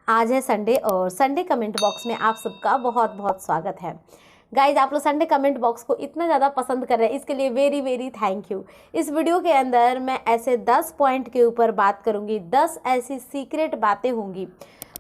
आज है संडे और संडे कमेंट बॉक्स में आप सबका बहुत बहुत स्वागत है। गाइज, आप लोग संडे कमेंट बॉक्स को इतना ज़्यादा पसंद कर रहे हैं, इसके लिए वेरी वेरी थैंक यू। इस वीडियो के अंदर मैं ऐसे 10 पॉइंट के ऊपर बात करूँगी। 10 ऐसी सीक्रेट बातें होंगी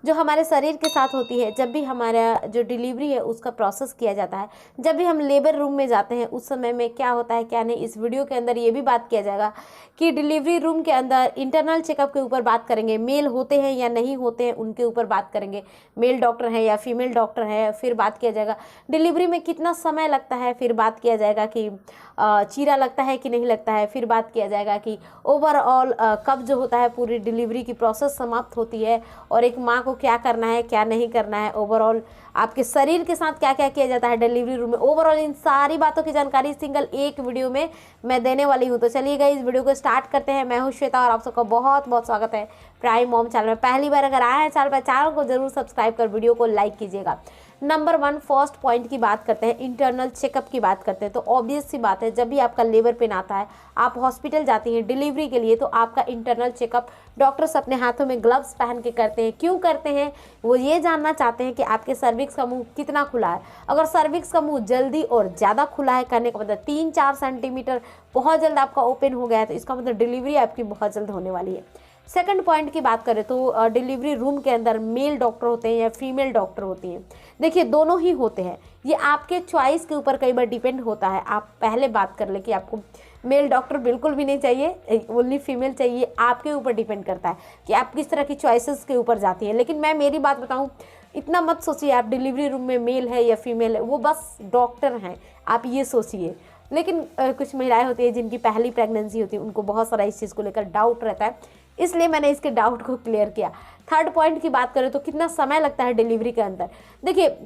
जो हमारे शरीर के साथ होती है जब भी हमारा जो डिलीवरी है उसका प्रोसेस किया जाता है। जब भी हम लेबर रूम में जाते हैं उस समय में क्या होता है क्या नहीं, इस वीडियो के अंदर ये भी बात किया जाएगा कि डिलीवरी रूम के अंदर इंटरनल चेकअप के ऊपर बात करेंगे। मेल होते हैं या नहीं होते हैं उनके ऊपर बात करेंगे, मेल डॉक्टर है या फीमेल डॉक्टर है, फिर बात किया जाएगा डिलीवरी में कितना समय लगता है, फिर बात किया जाएगा कि चीरा लगता है कि नहीं लगता है, फिर बात किया जाएगा कि ओवरऑल कब जो होता है पूरी डिलीवरी की प्रोसेस समाप्त होती है और एक माँ को क्या करना है क्या नहीं करना है, ओवरऑल आपके शरीर के साथ क्या क्या किया जाता है डिलीवरी रूम में। ओवरऑल इन सारी बातों की जानकारी सिंगल एक वीडियो में मैं देने वाली हूँ। तो चलिए गाइस, इस वीडियो को स्टार्ट करते हैं। मैं हूँ श्वेता और आप सबका बहुत बहुत स्वागत है प्राइम मॉम चैनल में। पहली बार अगर आए हैं चैनल को जरूर सब्सक्राइब कर वीडियो को लाइक कीजिएगा। नंबर 1 फर्स्ट पॉइंट की बात करते हैं, इंटरनल चेकअप की बात करते हैं। तो ऑब्वियस सी बात है, जब भी आपका लेबर पेन आता है, आप हॉस्पिटल जाती हैं डिलीवरी के लिए, तो आपका इंटरनल चेकअप डॉक्टर्स अपने हाथों में ग्लव्स पहन के करते हैं। क्यों करते हैं? वो ये जानना चाहते हैं कि आपके सर्विक्स का मुंह कितना खुला है। अगर सर्विक्स का मुंह जल्दी और ज़्यादा खुला है, करने का मतलब 3-4 सेंटीमीटर बहुत जल्द आपका ओपन हो गया है, तो इसका मतलब डिलीवरी आपकी बहुत जल्द होने वाली है। सेकंड पॉइंट की बात करें तो डिलीवरी रूम के अंदर मेल डॉक्टर होते हैं या फीमेल डॉक्टर होती हैं। देखिए, दोनों ही होते हैं, ये आपके चॉइस के ऊपर कई बार डिपेंड होता है। आप पहले बात कर ले कि आपको मेल डॉक्टर बिल्कुल भी नहीं चाहिए, ओनली फीमेल चाहिए, आपके ऊपर डिपेंड करता है कि आप किस तरह की चॉइसेस के ऊपर जाती है। लेकिन मैं मेरी बात बताऊं, इतना मत सोचिए आप डिलीवरी रूम में मेल है या फीमेल है, वो बस डॉक्टर हैं, आप ये सोचिए। लेकिन कुछ महिलाएं होती है जिनकी पहली प्रेगनेंसी होती है, उनको बहुत सारा इस चीज़ को लेकर डाउट रहता है, इसलिए मैंने इसके डाउट को क्लियर किया। थर्ड पॉइंट की बात करें तो कितना समय लगता है डिलीवरी के अंदर। देखिए,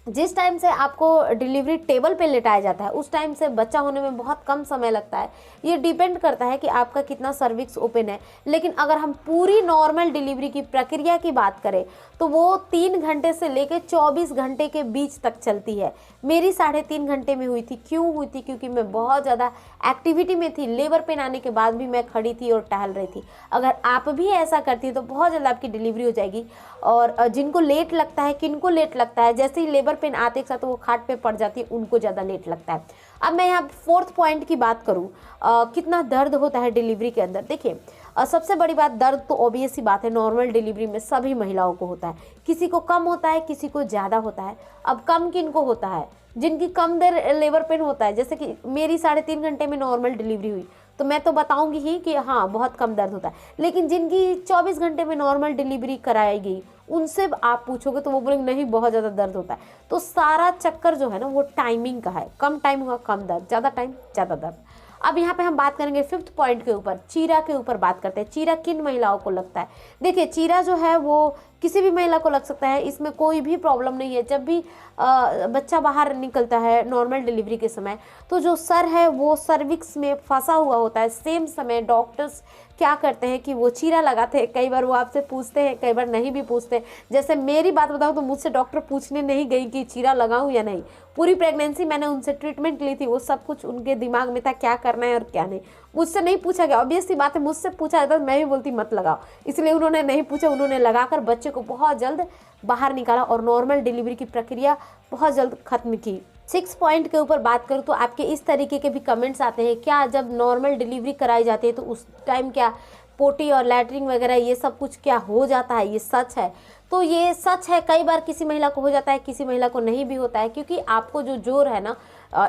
जिस टाइम से आपको डिलीवरी टेबल पे लेटाया जाता है उस टाइम से बच्चा होने में बहुत कम समय लगता है। ये डिपेंड करता है कि आपका कितना सर्विक्स ओपन है। लेकिन अगर हम पूरी नॉर्मल डिलीवरी की प्रक्रिया की बात करें तो वो 3 घंटे से लेकर 24 घंटे के बीच तक चलती है। मेरी 3.5 घंटे में हुई थी। क्यों हुई थी? क्योंकि मैं बहुत ज़्यादा एक्टिविटी में थी। लेबर पेन आने के बाद भी मैं खड़ी थी और टहल रही थी। अगर आप भी ऐसा करती हैं तो बहुत जल्द आपकी डिलीवरी हो जाएगी। और जिनको लेट लगता है, किनको लेट लगता है, जैसे ही लेबर पेन आते के साथ वो खाट पे पड़ जाती है, उनको ज़्यादा लेट लगता है। अब मैं यहाँ फोर्थ पॉइंट की बात करूँ, कितना दर्द होता है डिलीवरी के अंदर। देखिए, सबसे बड़ी बात, दर्द तो ऑब्वियस सी बात है, नॉर्मल डिलीवरी में सभी महिलाओं को होता है। किसी को कम होता है, किसी को ज़्यादा होता है। अब कम किन को होता है? जिनकी कम देर लेबर पेन होता है। जैसे कि मेरी 3.5 घंटे में नॉर्मल डिलीवरी हुई, तो मैं तो बताऊंगी ही कि हाँ बहुत कम दर्द होता है। लेकिन जिनकी 24 घंटे में नॉर्मल डिलीवरी कराई गई, उनसे आप पूछोगे तो वो बोलेंगे नहीं बहुत ज़्यादा दर्द होता है। तो सारा चक्कर जो है ना वो टाइमिंग का है। कम टाइम हुआ कम दर्द, ज़्यादा टाइम ज़्यादा दर्द। अब यहाँ पे हम बात करेंगे 5th पॉइंट के ऊपर, चीरा के ऊपर बात करते हैं। चीरा किन महिलाओं को लगता है? देखिए, चीरा जो है वो किसी भी महिला को लग सकता है, इसमें कोई भी प्रॉब्लम नहीं है। जब भी बच्चा बाहर निकलता है नॉर्मल डिलीवरी के समय, तो जो सर है वो सर्विक्स में फंसा हुआ होता है। सेम समय डॉक्टर्स क्या करते हैं कि वो चीरा लगाते हैं। कई बार वो आपसे पूछते हैं, कई बार नहीं भी पूछते। जैसे मेरी बात बताऊँ तो मुझसे डॉक्टर पूछने नहीं गई कि चीरा लगाऊं या नहीं। पूरी प्रेगनेंसी मैंने उनसे ट्रीटमेंट ली थी, वो सब कुछ उनके दिमाग में था क्या करना है और क्या नहीं। मुझसे नहीं पूछा गया। ऑब्वियस सी बात है, मुझसे पूछा जाता तो मैं भी बोलती मत लगाओ, इसलिए उन्होंने नहीं पूछा। उन्होंने लगाकर बच्चे को बहुत जल्द बाहर निकाला और नॉर्मल डिलीवरी की प्रक्रिया बहुत जल्द खत्म की। 6 पॉइंट के ऊपर बात करूँ तो आपके इस तरीके के भी कमेंट्स आते हैं, क्या जब नॉर्मल डिलीवरी कराई जाती है तो उस टाइम क्या पोटी और लैटरिन वगैरह ये सब कुछ क्या हो जाता है? ये सच है? तो ये सच है, कई बार किसी महिला को हो जाता है, किसी महिला को नहीं भी होता है, क्योंकि आपको जो जोर है ना,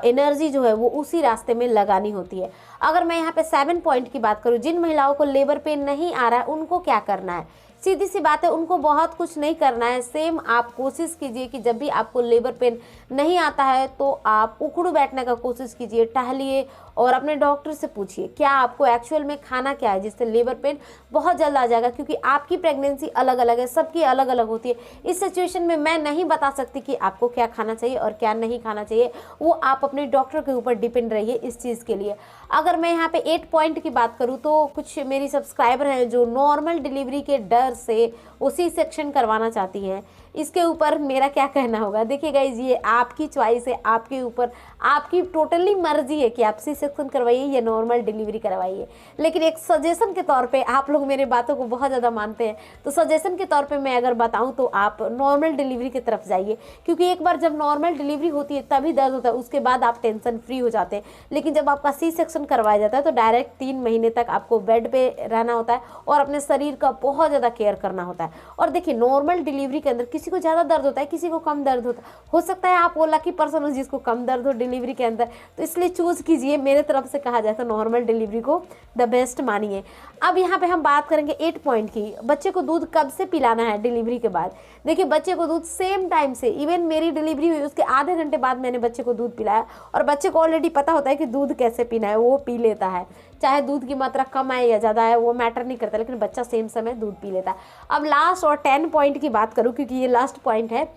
एनर्जी जो है वो उसी रास्ते में लगानी होती है। अगर मैं यहाँ पे 7 पॉइंट की बात करूँ, जिन महिलाओं को लेबर पेन नहीं आ रहा है उनको क्या करना है? सीधी सी बात है, उनको बहुत कुछ नहीं करना है। सेम आप कोशिश कीजिए कि जब भी आपको लेबर पेन नहीं आता है तो आप उखड़ू बैठने का कोशिश कीजिए, टहलिए और अपने डॉक्टर से पूछिए क्या आपको एक्चुअल में खाना क्या है, जिससे लेबर पेन बहुत जल्द आ जाएगा। क्योंकि आपकी प्रेगनेंसी अलग अलग है, सबकी अलग अलग होती है। इस सिचुएशन में मैं नहीं बता सकती कि आपको क्या खाना चाहिए और क्या नहीं खाना चाहिए, वो आप अपने डॉक्टर के ऊपर डिपेंड रहिए इस चीज़ के लिए। अगर मैं यहाँ पे 8 पॉइंट की बात करूँ तो कुछ मेरी सब्सक्राइबर हैं जो नॉर्मल डिलीवरी के डर से उसी सेक्शन करवाना चाहती हैं। इसके ऊपर मेरा क्या कहना होगा? देखिए गाइज, ये आपकी चॉइस है, आपके ऊपर आपकी टोटली मर्जी है कि आप सी सेक्शन करवाइए या नॉर्मल डिलीवरी करवाइए। लेकिन एक सजेशन के तौर पे, आप लोग मेरे बातों को बहुत ज़्यादा मानते हैं, तो सजेशन के तौर पे मैं अगर बताऊं तो आप नॉर्मल डिलीवरी की तरफ जाइए, क्योंकि एक बार जब नॉर्मल डिलीवरी होती है तभी दर्द होता है, उसके बाद आप टेंशन फ्री हो जाते हैं। लेकिन जब आपका सी सेक्शन करवाया जाता है तो डायरेक्ट 3 महीने तक आपको बेड पे रहना होता है और अपने शरीर का बहुत ज़्यादा केयर करना होता है। और देखिए, नॉर्मल डिलीवरी के अंदर किसी को ज़्यादा दर्द होता है, किसी को कम दर्द होता है। हो सकता है आप वो लकी पर्सन हो जिसको कम दर्द हो डिलीवरी के अंदर, तो इसलिए चूज़ कीजिए। मेरे तरफ से कहा जाए तो नॉर्मल डिलीवरी को द बेस्ट मानिए। अब यहाँ पे हम बात करेंगे 8 पॉइंट की, बच्चे को दूध कब से पिलाना है डिलीवरी के बाद। देखिए, बच्चे को दूध सेम टाइम से, इवन मेरी डिलीवरी हुई उसके आधे घंटे बाद मैंने बच्चे को दूध पिलाया, और बच्चे को ऑलरेडी पता होता है कि दूध कैसे पीना है, वो पी लेता है। चाहे दूध की मात्रा कम आए या ज़्यादा है वो मैटर नहीं करता, लेकिन बच्चा सेम समय दूध पी लेता है। अब लास्ट और 10 पॉइंट की बात करूँ, क्योंकि ये लास्ट पॉइंट है।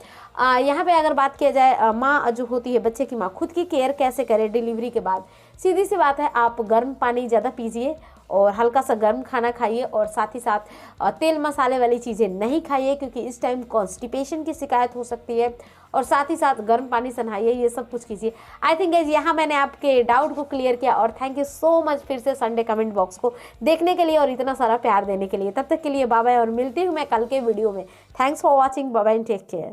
यहाँ पे अगर बात किया जाए, माँ जो होती है, बच्चे की माँ खुद की केयर कैसे करे डिलीवरी के बाद। सीधी सी बात है, आप गर्म पानी ज़्यादा पीजिए और हल्का सा गर्म खाना खाइए, और साथ ही साथ तेल मसाले वाली चीज़ें नहीं खाइए, क्योंकि इस टाइम कॉन्स्टिपेशन की शिकायत हो सकती है। और साथ ही साथ गर्म पानी से नहाइए, ये सब कुछ कीजिए। आई थिंक गाइस, यहाँ मैंने आपके डाउट को क्लियर किया, और थैंक यू सो मच फिर से संडे कमेंट बॉक्स को देखने के लिए और इतना सारा प्यार देने के लिए। तब तक के लिए बाय बाय, और मिलती हूँ मैं कल के वीडियो में। Thanks for watching, bye bye and take care.